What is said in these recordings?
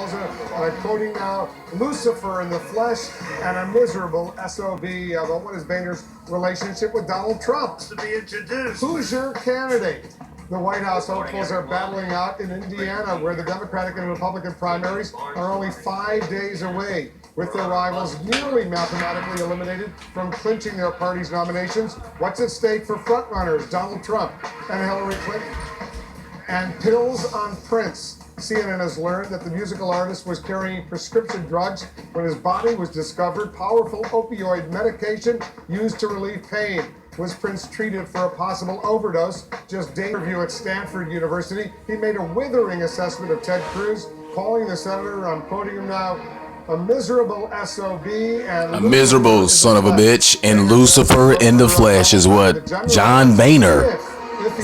And I'm quoting now, Lucifer in the flesh and a miserable SOB about what is Boehner's relationship with Donald Trump. To be introduced. Who's your candidate? The White House hopefuls are battling out in Indiana, where the Democratic and Republican primaries are only 5 days away, with their rivals nearly mathematically eliminated from clinching their party's nominations. What's at stake for frontrunners Donald Trump and Hillary Clinton? And pills on Prince. CNN has learned that the musical artist was carrying prescription drugs when his body was discovered. Powerful opioid medication used to relieve pain. Was Prince treated for a possible overdose? Just day review at Stanford University. He made a withering assessment of Ted Cruz, calling the senator, I'm quoting him now, a miserable SOB and a miserable son of a bitch, and Lucifer in the flesh is what John Boehner,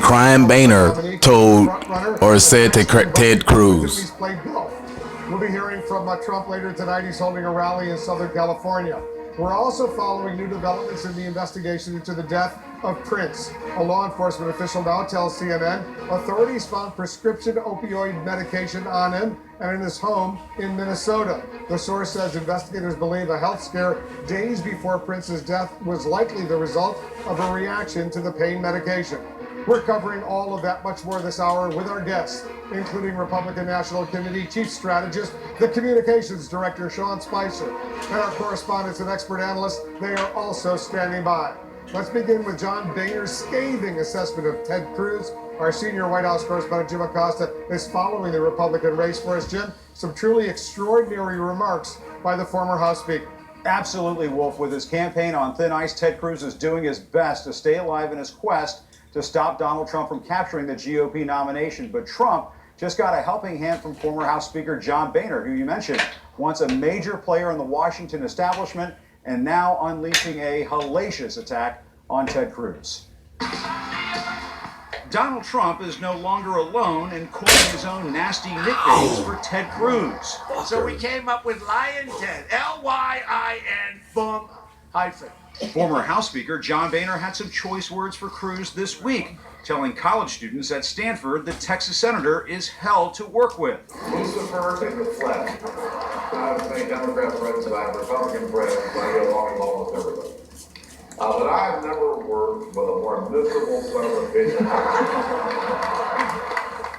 Crime Boehner, told or said to Ted Cruz. We'll be hearing from Trump later tonight. He's holding a rally in Southern California. We're also following new developments in the investigation into the death of Prince. A law enforcement official now tells CNN authorities found prescription opioid medication on him and in his home in Minnesota. The source says investigators believe a health scare days before Prince's death was likely the result of a reaction to the pain medication. We're covering all of that, much more this hour with our guests, including Republican National Committee Chief Strategist, the Communications Director, Sean Spicer, and our correspondents and expert analysts. They are also standing by. Let's begin with John Boehner's scathing assessment of Ted Cruz. Our senior White House correspondent, Jim Acosta, is following the Republican race for us. Jim, some truly extraordinary remarks by the former House Speaker. Absolutely, Wolf. With his campaign on thin ice, Ted Cruz is doing his best to stay alive in his quest to stop Donald Trump from capturing the GOP nomination. But Trump just got a helping hand from former House Speaker John Boehner, who you mentioned, once a major player in the Washington establishment and now unleashing a hellacious attack on Ted Cruz. Donald Trump is no longer alone in coining his own nasty nicknames for Ted Cruz. So we came up with Lion Ted, L-Y-I-N, boom, hyphen. Former House Speaker John Boehner had some choice words for Cruz this week, telling college students at Stanford the Texas senator is hell to work with. Lucifer in the flesh. I have many Democrat friends, I have Republican friends, I get along with almost everybody. But I have never worked with a more miserable son of a bitch.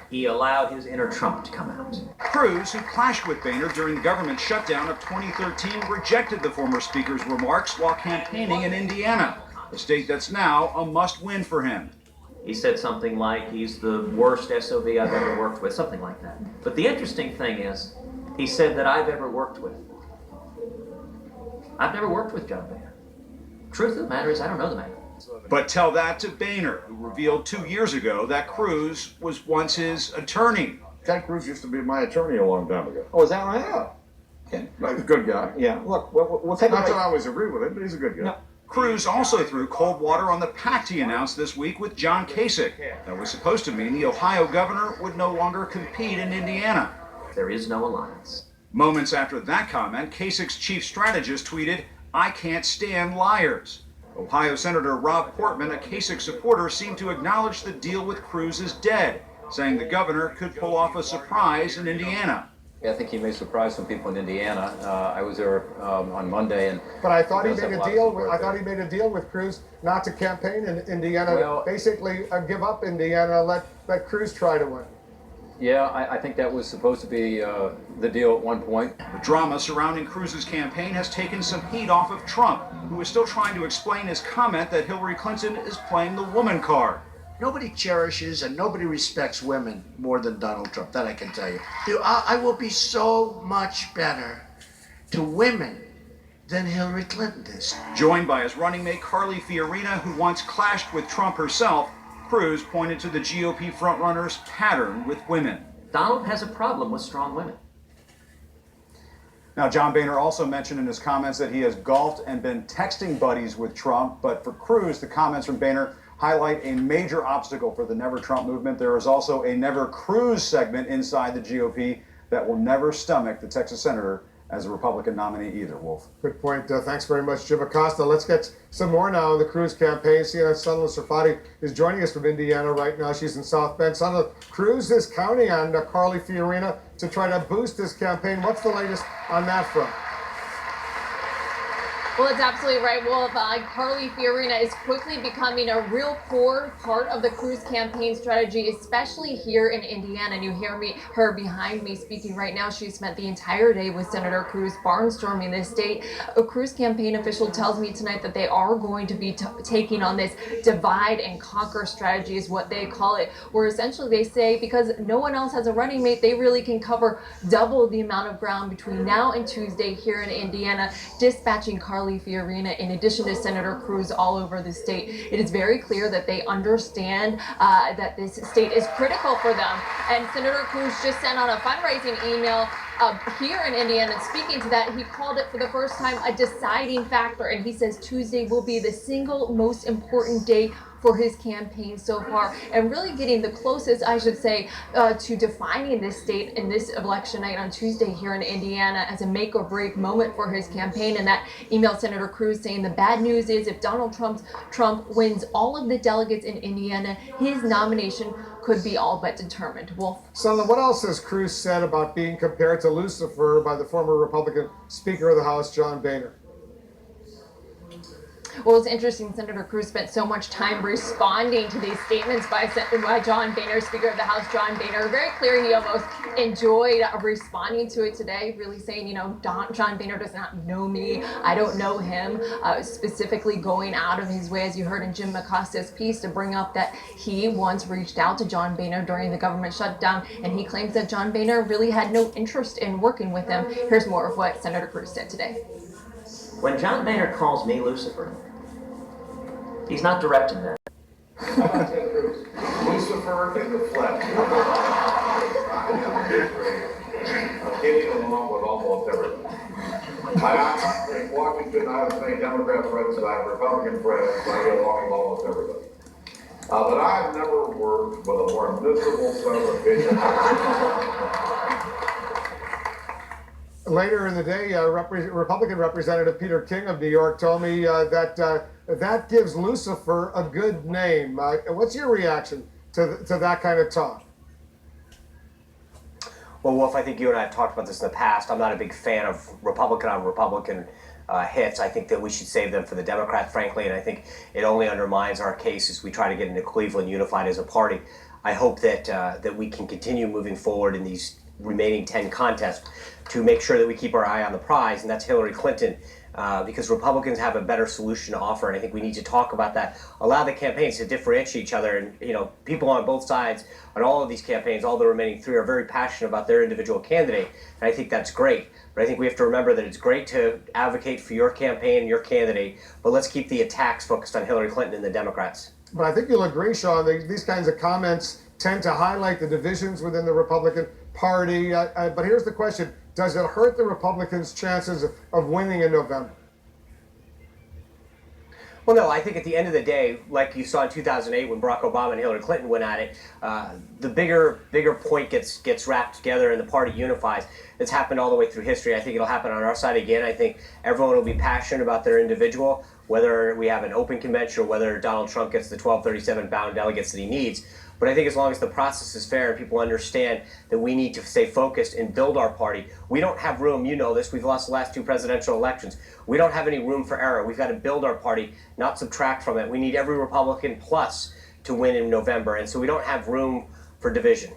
He allowed his inner Trump to come out. Cruz, who clashed with Boehner during the government shutdown of 2013, rejected the former speaker's remarks while campaigning in Indiana, a state that's now a must-win for him. He said something like he's the worst SOB I've ever worked with, something like that. But the interesting thing is, he said that I've ever worked with. I've never worked with John Boehner. Truth of the matter is, I don't know the man. But tell that to Boehner, who revealed 2 years ago that Cruz was once his attorney. Ted Cruz used to be my attorney a long time ago. Oh, is that right? Yeah. He's a good guy. Yeah. Look, we'll take Not that I always agree with him, but he's a good guy. No. Cruz also threw cold water on the pact he announced this week with John Kasich. That was supposed to mean the Ohio governor would no longer compete in Indiana. There is no alliance. Moments after that comment, Kasich's chief strategist tweeted, "I can't stand liars." Ohio Senator Rob Portman, a Kasich supporter, seemed to acknowledge the deal with Cruz is dead, saying the governor could pull off a surprise in Indiana. Yeah, I think he may surprise some people in Indiana. I was there on Monday, and But I thought he made a deal. He made a deal with Cruz not to campaign in Indiana. Well, basically, give up Indiana, let Cruz try to win. yeah, I think that was supposed to be the deal at one point. The drama surrounding Cruz's campaign has taken some heat off of Trump, who is still trying to explain his comment that Hillary Clinton is playing the woman card. Nobody cherishes and nobody respects women more than Donald Trump, that I can tell you. I will be so much better to women than Hillary Clinton is. Joined by his running mate Carly Fiorina, who once clashed with Trump herself, Cruz pointed to the GOP frontrunner's pattern with women. Donald has a problem with strong women. Now, John Boehner also mentioned in his comments that he has golfed and been texting buddies with Trump, but for Cruz, the comments from Boehner highlight a major obstacle for the Never Trump movement. There is also a Never Cruz segment inside the GOP that will never stomach the Texas senator as a Republican nominee either, Wolf. Good point. Thanks very much, Jim Acosta. Let's get some more now on the Cruz campaign. CNN's Sanla Sarfati is joining us from Indiana right now. She's in South Bend. Sanla, Cruz is counting on Carly Fiorina to try to boost his campaign. What's the latest on that front? Well, it's absolutely right, Wolf. Carly Fiorina is quickly becoming a real core part of the Cruz campaign strategy, especially here in Indiana. And you hear her behind me speaking right now. She spent the entire day with Senator Cruz barnstorming this state. A Cruz campaign official tells me tonight that they are going to be taking on this divide and conquer strategy, is what they call it, where essentially they say because no one else has a running mate, they really can cover double the amount of ground between now and Tuesday here in Indiana, dispatching Carly Fiorina in addition to Senator Cruz all over the state. It is very clear that they understand that this state is critical for them. And Senator Cruz just sent out a fundraising email here in Indiana. Speaking to that, he called it for the first time a deciding factor. And he says Tuesday will be the single most important day for his campaign so far, and really getting the closest, I should say, to defining this state in this election night on Tuesday here in Indiana as a make or break moment for his campaign. And that email Senator Cruz saying the bad news is if Donald Trump wins all of the delegates in Indiana, his nomination could be all but determined. Wolf. Sanla, what else has Cruz said about being compared to Lucifer by the former Republican Speaker of the House, John Boehner? Well, it's interesting. Senator Cruz spent so much time responding to these statements by John Boehner, Speaker of the House, John Boehner. Very clear he almost enjoyed responding to it today, really saying, you know, John Boehner does not know me. I don't know him. Specifically going out of his way, as you heard in Jim Acosta's piece, to bring up that he once reached out to John Boehner during the government shutdown, and he claims that John Boehner really had no interest in working with him. Here's more of what Senator Cruz said today. When John Boehner calls me Lucifer, he's not directing that. How about Ted Cruz? Lucifer in the flesh. I'm getting along with almost everything. In Washington, I have many Democrat friends and I have Republican friends. I get along with almost everybody. But I've never worked with a more miserable son of a bitch. Later in the day, Republican Representative Peter King of New York told me that gives Lucifer a good name. What's your reaction to that kind of talk? Well, Wolf, I think you and I have talked about this in the past. I'm not a big fan of Republican on Republican hits. I think that we should save them for the Democrats, frankly, and I think it only undermines our case as we try to get into Cleveland unified as a party. I hope that we can continue moving forward in these remaining 10 contests to make sure that we keep our eye on the prize, and that's Hillary Clinton, because Republicans have a better solution to offer, and I think we need to talk about that. Allow the campaigns to differentiate each other, and you know, people on both sides on all of these campaigns, all the remaining three, are very passionate about their individual candidate, and I think that's great. But I think we have to remember that it's great to advocate for your campaign and your candidate, but let's keep the attacks focused on Hillary Clinton and the Democrats. But I think you'll agree, Sean, these kinds of comments tend to highlight the divisions within the Republican Party. But here's the question. Does it hurt the Republicans' chances of winning in November? Well, no, I think at the end of the day, like you saw in 2008 when Barack Obama and Hillary Clinton went at it, the bigger point gets wrapped together and the party unifies. It's happened all the way through history. I think it'll happen on our side again. I think everyone will be passionate about their individual, whether we have an open convention or whether Donald Trump gets the 1237 bound delegates that he needs. But I think as long as the process is fair and people understand that we need to stay focused and build our party, we don't have room, you know this, we've lost the last two presidential elections. We don't have any room for error. We've got to build our party, not subtract from it. We need every Republican plus to win in November, and so we don't have room for division.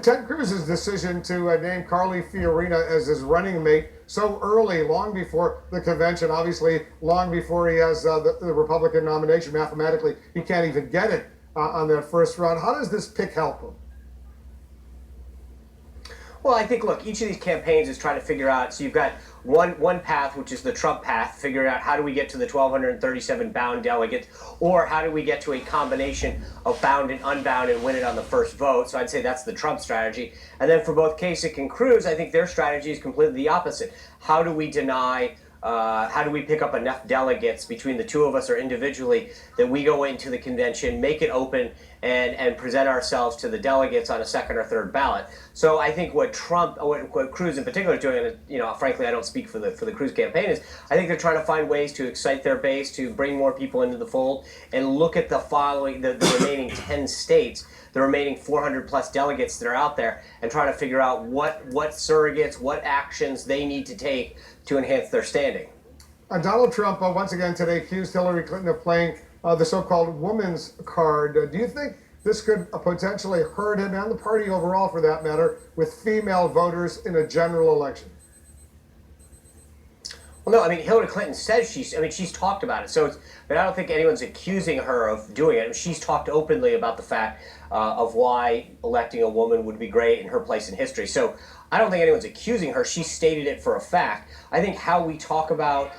Ted Cruz's decision to name Carly Fiorina as his running mate so early, long before the convention, obviously long before he has the Republican nomination, mathematically, he can't even get it on that first round. How does this pick help him? Well, I think, look, each of these campaigns is trying to figure out, so you've got one path, which is the Trump path, figuring out how do we get to the 1,237 bound delegates, or how do we get to a combination of bound and unbound and win it on the first vote. So I'd say that's the Trump strategy. And then for both Kasich and Cruz, I think their strategy is completely the opposite. How do we how do we pick up enough delegates between the two of us or individually that we go into the convention, make it open, and present ourselves to the delegates on a second or third ballot. So I think what Cruz in particular is doing, and frankly I don't speak for the Cruz campaign, is I think they're trying to find ways to excite their base, to bring more people into the fold, and look at the remaining 10 states, the remaining 400 plus delegates that are out there, and trying to figure out what surrogates, what actions they need to take to enhance their standing. Donald Trump once again today accused Hillary Clinton of playing the so-called woman's card. Do you think this could potentially hurt him and the party overall, for that matter, with female voters in a general election? Well, no, I mean, Hillary Clinton says she's talked about it. But I don't think anyone's accusing her of doing it. I mean, she's talked openly about the fact of why electing a woman would be great and her place in history. So I don't think anyone's accusing her. She stated it for a fact. I think how we talk about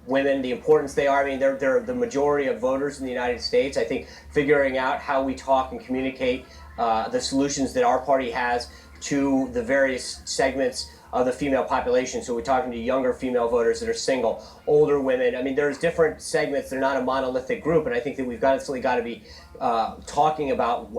women, the importance they are. I mean, they're the majority of voters in the United States. I think figuring out how we talk and communicate the solutions that our party has to the various segments of the female population. So we're talking to younger female voters that are single, older women. I mean, there's different segments. They're not a monolithic group, and I think that we've constantly got to be talking about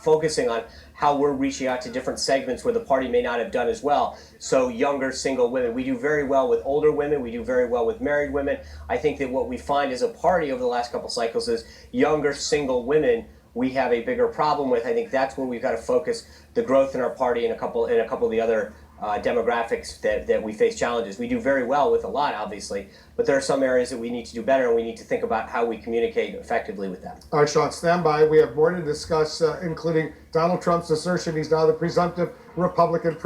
focusing on how we're reaching out to different segments where the party may not have done as well. So younger single women. We do very well with older women. We do very well with married women. I think that what we find as a party over the last couple cycles is younger single women we have a bigger problem with. I think that's where we've got to focus the growth in our party and a couple of the other demographics that we face challenges. We do very well with a lot, obviously, but there are some areas that we need to do better, and we need to think about how we communicate effectively with them. All right, Sean, stand by. We have more to discuss, including Donald Trump's assertion he's now the presumptive Republican president.